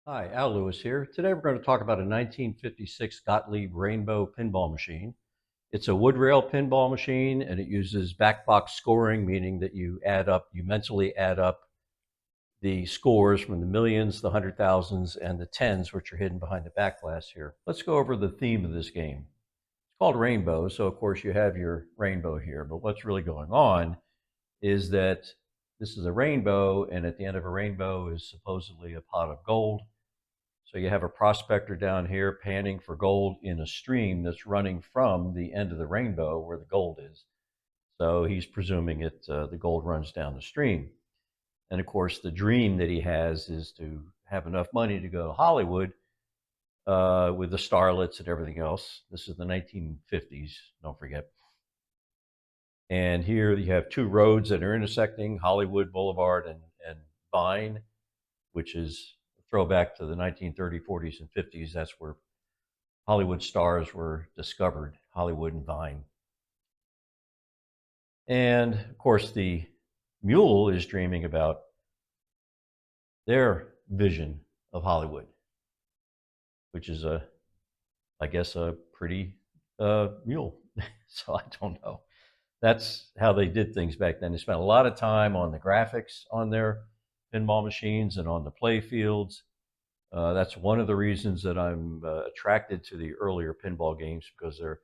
Hi, Al Lewis here. Today we're going to talk about a 1956 Gottlieb Rainbow pinball machine. It's a wood rail pinball machine and it uses back box scoring, meaning that you mentally add up the scores from the millions, the hundred thousands, and the tens, which are hidden behind the back glass here. Let's go over the theme of this game. It's called Rainbow, so of course you have your rainbow here, but what's really going on is that this is a rainbow, and at the end of a rainbow is supposedly a pot of gold. So you have a prospector down here panning for gold in a stream that's running from the end of the rainbow where the gold is. So he's presuming the gold runs down the stream. And of course, the dream that he has is to have enough money to go to Hollywood with the starlets and everything else. This is the 1950s, don't forget. And here you have two roads that are intersecting, Hollywood Boulevard and Vine, which is throwback to the 1930s, 40s, and 50s. That's where Hollywood stars were discovered, Hollywood and Vine. And of course, the mule is dreaming about their vision of Hollywood, which is I guess, a pretty mule. So I don't know. That's how they did things back then. They spent a lot of time on the graphics on their pinball machines and on the play fields. That's one of the reasons that I'm attracted to the earlier pinball games, because their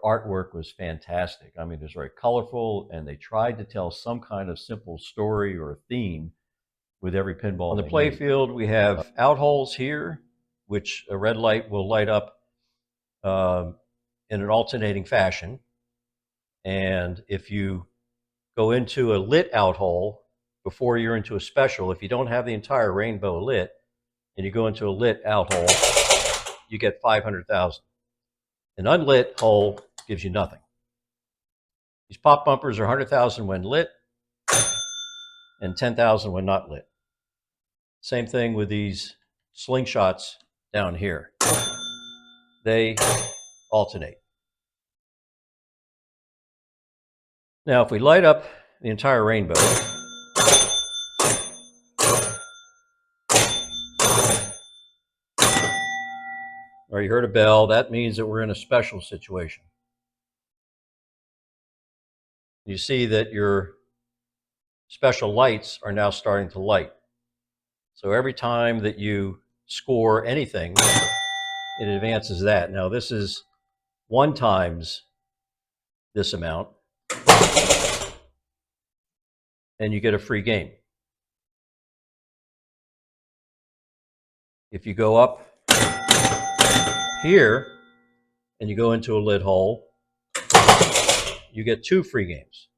artwork was fantastic. I mean, it was very colorful, and they tried to tell some kind of simple story or theme with every pinball. On the play field, we have out holes here, which a red light will light up in an alternating fashion. And if you go into a lit out hole before you're into a special, if you don't have the entire rainbow lit, and you go into a lit out hole, you get 500,000. An unlit hole gives you nothing. These pop bumpers are 100,000 when lit and 10,000 when not lit. Same thing with these slingshots down here. They alternate. Now, if we light up the entire rainbow, or you heard a bell, that means that we're in a special situation. You see that your special lights are now starting to light. So every time that you score anything, it advances that. Now this is 1 times this amount, and you get a free game. If you go up here and you go into a lit hole, you get 2 free games.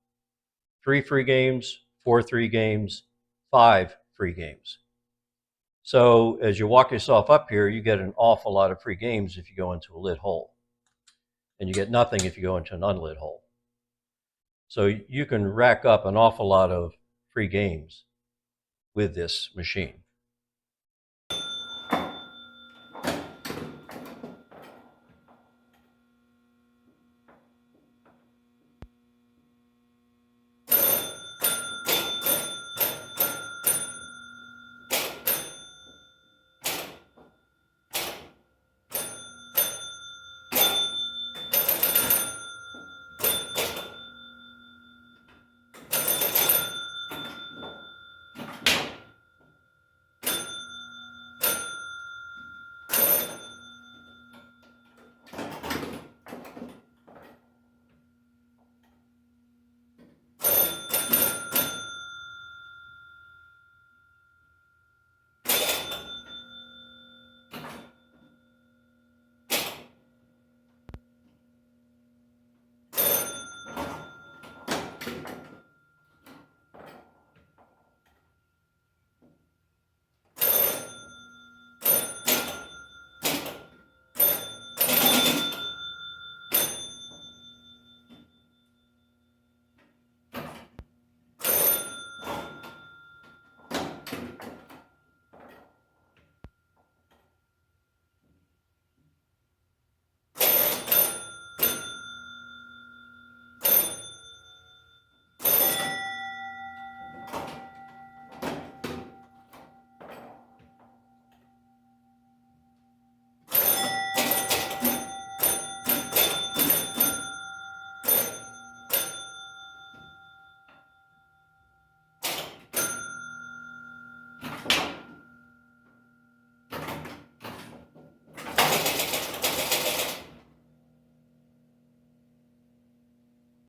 3 free games, 4 free games, 5 free games. So as you walk yourself up here, you get an awful lot of free games if you go into a lit hole. And you get nothing if you go into an unlit hole. So you can rack up an awful lot of free games with this machine.